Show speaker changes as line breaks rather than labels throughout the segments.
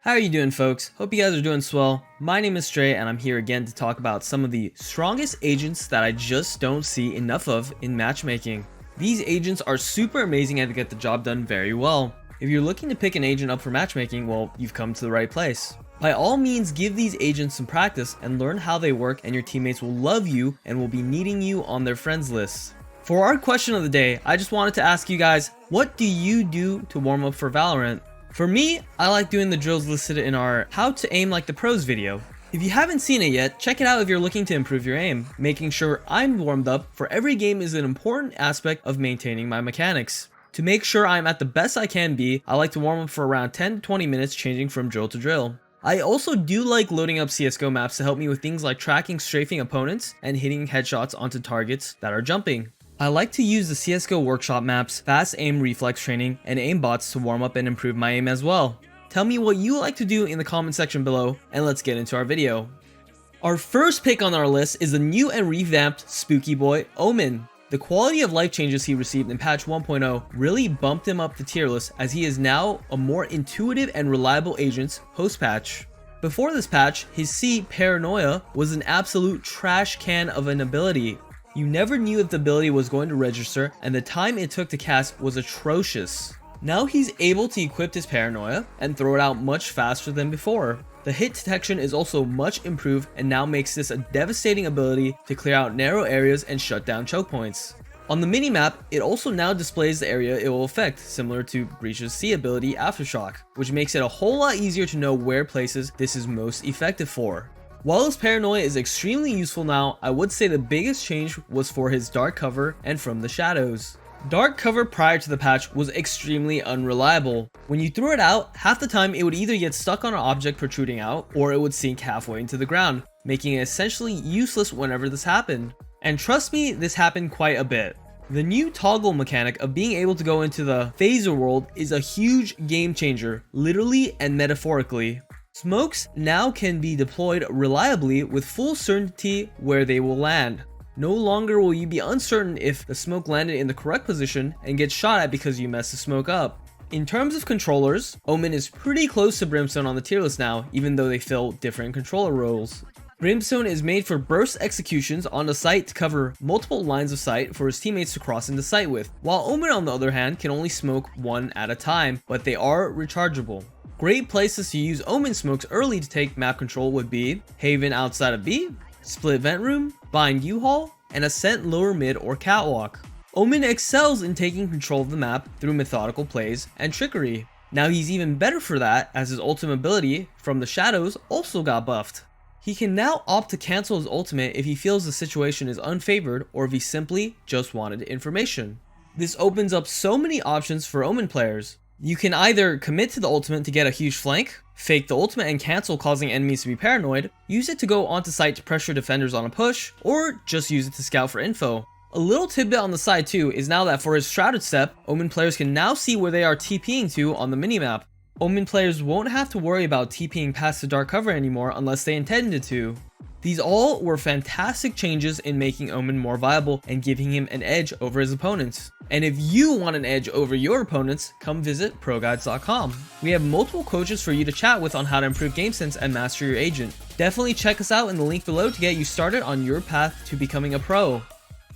How are you doing, folks? Hope you guys are doing swell. My name is Stray and I'm here again to talk about some of the strongest agents that I just don't see enough of in matchmaking. These agents are super amazing and get the job done very well. If you're looking to pick an agent up for matchmaking, well, you've come to the right place. By all means, give these agents some practice and learn how they work, and your teammates will love you and will be needing you on their friends list. For our question of the day, I just wanted to ask you guys, what do you do to warm up for Valorant? For me, I like doing the drills listed in our How to Aim Like the Pros video. If you haven't seen it yet, check it out if you're looking to improve your aim. Making sure I'm warmed up for every game is an important aspect of maintaining my mechanics. To make sure I'm at the best I can be, I like to warm up for around 10 to 20 minutes, changing from drill to drill. I also do like loading up CSGO maps to help me with things like tracking strafing opponents and hitting headshots onto targets that are jumping. I like to use the CSGO workshop maps, fast aim reflex training, and aimbots to warm up and improve my aim as well. Tell me what you like to do in the comment section below, and let's get into our video. Our first pick on our list is the new and revamped spooky boy, Omen. The quality of life changes he received in patch 1.0 really bumped him up the tier list, as he is now a more intuitive and reliable agent post-patch. Before this patch, his C, Paranoia, was an absolute trash can of an ability. You never knew if the ability was going to register, and the time it took to cast was atrocious. Now he's able to equip his Paranoia and throw it out much faster than before. The hit detection is also much improved and now makes this a devastating ability to clear out narrow areas and shut down choke points. On the minimap, it also now displays the area it will affect, similar to Breach's C ability Aftershock, which makes it a whole lot easier to know where places this is most effective for. While his Paranoia is extremely useful now, I would say the biggest change was for his dark cover and from the shadows. Dark cover prior to the patch was extremely unreliable. When you threw it out, half the time it would either get stuck on an object protruding out, or it would sink halfway into the ground, making it essentially useless whenever this happened. And trust me, this happened quite a bit. The new toggle mechanic of being able to go into the phaser world is a huge game changer, literally and metaphorically. Smokes now can be deployed reliably with full certainty where they will land. No longer will you be uncertain if the smoke landed in the correct position and get shot at because you messed the smoke up. In terms of controllers, Omen is pretty close to Brimstone on the tier list now, even though they fill different controller roles. Brimstone is made for burst executions on the site to cover multiple lines of sight for his teammates to cross into sight with, while Omen on the other hand can only smoke one at a time, but they are rechargeable. Great places to use Omen smokes early to take map control would be Haven outside of B, Split Vent Room, Bind U-Haul, and Ascent lower mid or catwalk. Omen excels in taking control of the map through methodical plays and trickery. Now he's even better for that, as his ultimate ability from the shadows also got buffed. He can now opt to cancel his ultimate if he feels the situation is unfavored or if he simply just wanted information. This opens up so many options for Omen players. You can either commit to the ultimate to get a huge flank, fake the ultimate and cancel, causing enemies to be paranoid, use it to go onto site to pressure defenders on a push, or just use it to scout for info. A little tidbit on the side too is now that for his Shrouded Step, Omen players can now see where they are TPing to on the minimap. Omen players won't have to worry about TPing past the dark cover anymore unless they intended to. These all were fantastic changes in making Omen more viable and giving him an edge over his opponents. And if you want an edge over your opponents, come visit ProGuides.com. We have multiple coaches for you to chat with on how to improve game sense and master your agent. Definitely check us out in the link below to get you started on your path to becoming a pro.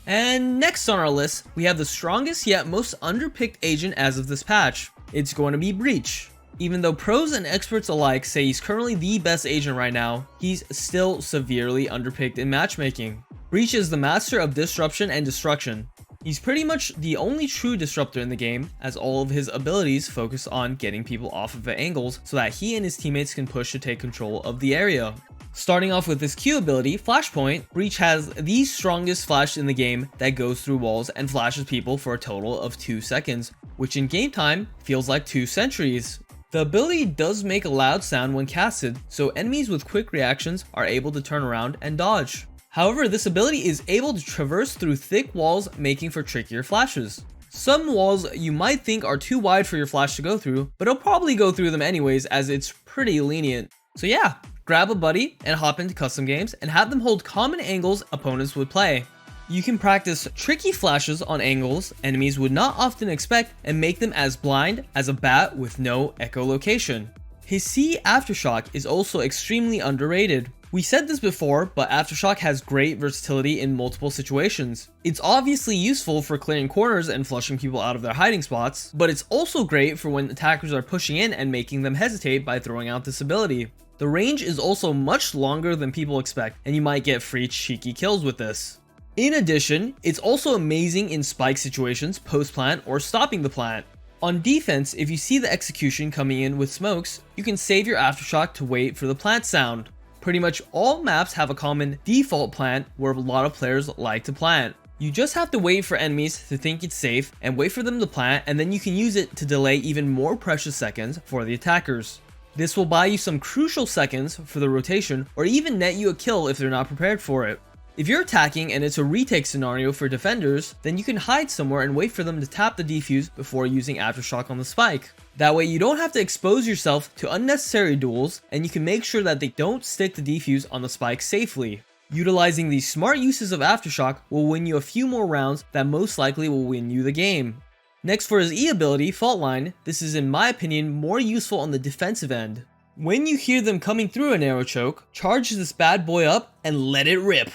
And next on our list, we have the strongest yet most underpicked agent as of this patch. It's going to be Breach. Even though pros and experts alike say he's currently the best agent right now, he's still severely underpicked in matchmaking. Breach is the master of disruption and destruction. He's pretty much the only true disruptor in the game, as all of his abilities focus on getting people off of the angles so that he and his teammates can push to take control of the area. Starting off with his Q ability, Flashpoint, Breach has the strongest flash in the game that goes through walls and flashes people for a total of 2 seconds, which in game time feels like 2 centuries. The ability does make a loud sound when casted, so enemies with quick reactions are able to turn around and dodge. However, this ability is able to traverse through thick walls, making for trickier flashes. Some walls you might think are too wide for your flash to go through, but it'll probably go through them anyways, as it's pretty lenient. So yeah, grab a buddy and hop into custom games and have them hold common angles opponents would play. You can practice tricky flashes on angles enemies would not often expect and make them as blind as a bat with no echolocation. His C Aftershock is also extremely underrated. We said this before, but Aftershock has great versatility in multiple situations. It's obviously useful for clearing corners and flushing people out of their hiding spots, but it's also great for when attackers are pushing in and making them hesitate by throwing out this ability. The range is also much longer than people expect, and you might get free cheeky kills with this. In addition, it's also amazing in spike situations, post-plant, or stopping the plant. On defense, if you see the execution coming in with smokes, you can save your Aftershock to wait for the plant sound. Pretty much all maps have a common default plant where a lot of players like to plant. You just have to wait for enemies to think it's safe and wait for them to plant, and then you can use it to delay even more precious seconds for the attackers. This will buy you some crucial seconds for the rotation or even net you a kill if they're not prepared for it. If you're attacking and it's a retake scenario for defenders, then you can hide somewhere and wait for them to tap the defuse before using Aftershock on the spike. That way you don't have to expose yourself to unnecessary duels, and you can make sure that they don't stick the defuse on the spike safely. Utilizing these smart uses of Aftershock will win you a few more rounds that most likely will win you the game. Next, for his E ability, Fault Line, this is in my opinion more useful on the defensive end. When you hear them coming through an arrow choke, charge this bad boy up and let it rip.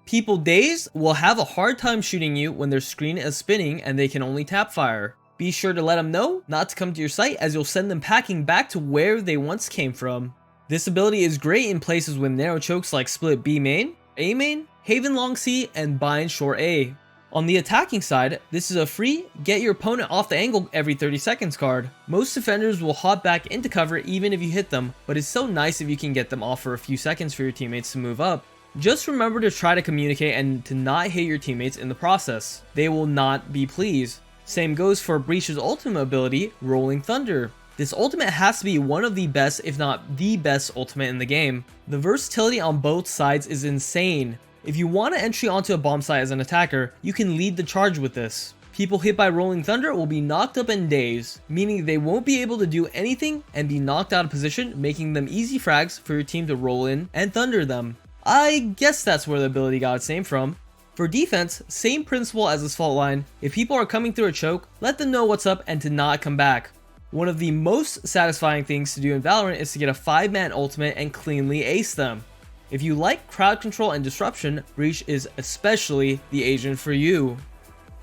People dazed will have a hard time shooting you when their screen is spinning and they can only tap fire. Be sure to let them know not to come to your site, as you'll send them packing back to where they once came from. This ability is great in places with narrow chokes like split B main, A main, Haven long C, and bind short A. On the attacking side, this is a free get your opponent off the angle every 30 seconds card. Most defenders will hop back into cover even if you hit them, but it's so nice if you can get them off for a few seconds for your teammates to move up. Just remember to try to communicate and to not hit your teammates in the process. They will not be pleased. Same goes for Breach's ultimate ability, Rolling Thunder. This ultimate has to be one of the best, if not the best ultimate in the game. The versatility on both sides is insane. If you want to entry onto a bomb site as an attacker, you can lead the charge with this. People hit by Rolling Thunder will be knocked up in days, meaning they won't be able to do anything and be knocked out of position, making them easy frags for your team to roll in and thunder them. I guess that's where the ability got its name from. For defense, same principle as this Fault Line. If people are coming through a choke, let them know what's up and to not come back. One of the most satisfying things to do in Valorant is to get a 5-man ultimate and cleanly ace them. If you like crowd control and disruption, Breach is especially the agent for you.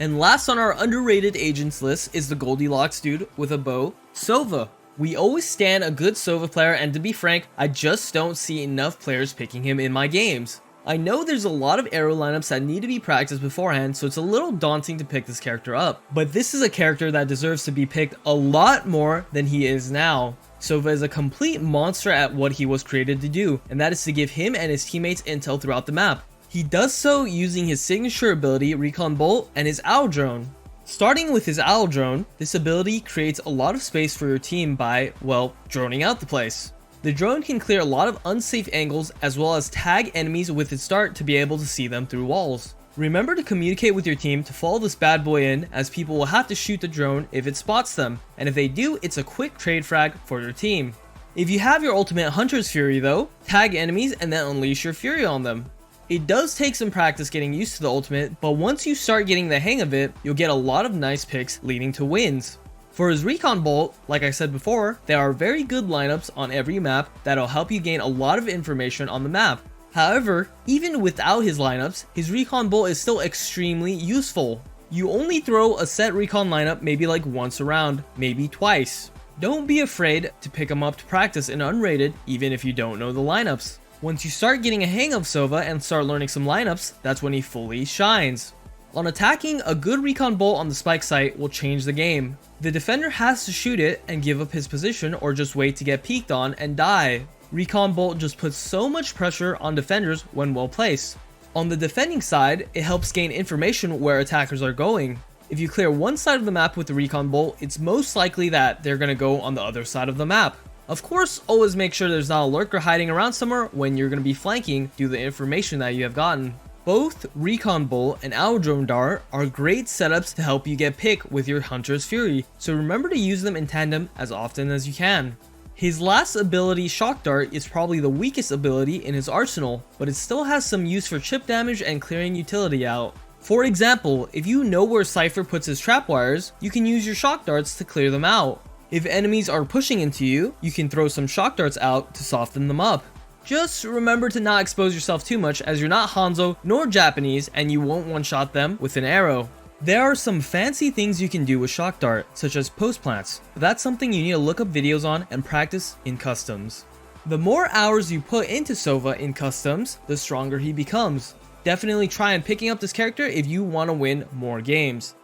And last on our underrated agents list is the Goldilocks dude with a bow, Sova. We always stand a good Sova player, and to be frank, I just don't see enough players picking him in my games. I know there's a lot of arrow lineups that need to be practiced beforehand, so it's a little daunting to pick this character up. But this is a character that deserves to be picked a lot more than he is now. Sova is a complete monster at what he was created to do, and that is to give him and his teammates intel throughout the map. He does so using his signature ability, Recon Bolt, and his Owl Drone. Starting with his Owl Drone, this ability creates a lot of space for your team by, well, droning out the place. The drone can clear a lot of unsafe angles as well as tag enemies with its dart to be able to see them through walls. Remember to communicate with your team to follow this bad boy in, as people will have to shoot the drone if it spots them, and if they do, it's a quick trade frag for your team. If you have your ultimate Hunter's Fury though, tag enemies and then unleash your fury on them. It does take some practice getting used to the ultimate, but once you start getting the hang of it, you'll get a lot of nice picks leading to wins. For his Recon Bolt, like I said before, there are very good lineups on every map that'll help you gain a lot of information on the map. However, even without his lineups, his Recon Bolt is still extremely useful. You only throw a set Recon lineup maybe like once a round, maybe twice. Don't be afraid to pick him up to practice in unrated, even if you don't know the lineups. Once you start getting a hang of Sova and start learning some lineups, that's when he fully shines. On attacking, a good Recon Bolt on the spike site will change the game. The defender has to shoot it and give up his position, or just wait to get peeked on and die. Recon Bolt just puts so much pressure on defenders when well placed. On the defending side, it helps gain information where attackers are going. If you clear one side of the map with the Recon Bolt, it's most likely that they're going to go on the other side of the map. Of course, always make sure there's not a lurker hiding around somewhere when you're going to be flanking due to the information that you have gotten. Both Recon Bolt and Owl Drone Dart are great setups to help you get pick with your Hunter's Fury, so remember to use them in tandem as often as you can. His last ability, Shock Dart, is probably the weakest ability in his arsenal, but it still has some use for chip damage and clearing utility out. For example, if you know where Cypher puts his trap wires, you can use your Shock Darts to clear them out. If enemies are pushing into you, you can throw some shock darts out to soften them up. Just remember to not expose yourself too much, as you're not Hanzo nor Japanese and you won't one-shot them with an arrow. There are some fancy things you can do with shock dart, such as post plants, but that's something you need to look up videos on and practice in customs. The more hours you put into Sova in customs, the stronger he becomes. Definitely try and picking up this character if you want to win more games.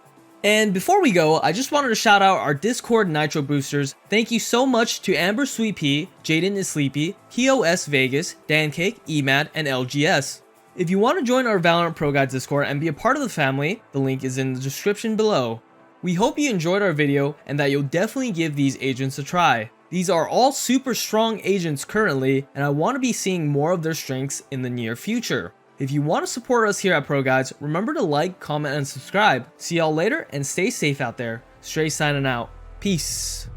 And before we go, I just wanted to shout out our Discord Nitro boosters. Thank you so much to Amber Sweet Pea, Jaden is Sleepy, POS Vegas, Dancake, EMAD, and LGS. If you want to join our Valorant ProGuides Discord and be a part of the family, the link is in the description below. We hope you enjoyed our video and that you'll definitely give these agents a try. These are all super strong agents currently, and I want to be seeing more of their strengths in the near future. If you want to support us here at ProGuides, remember to like, comment, and subscribe. See y'all later, and stay safe out there. Stray signing out. Peace.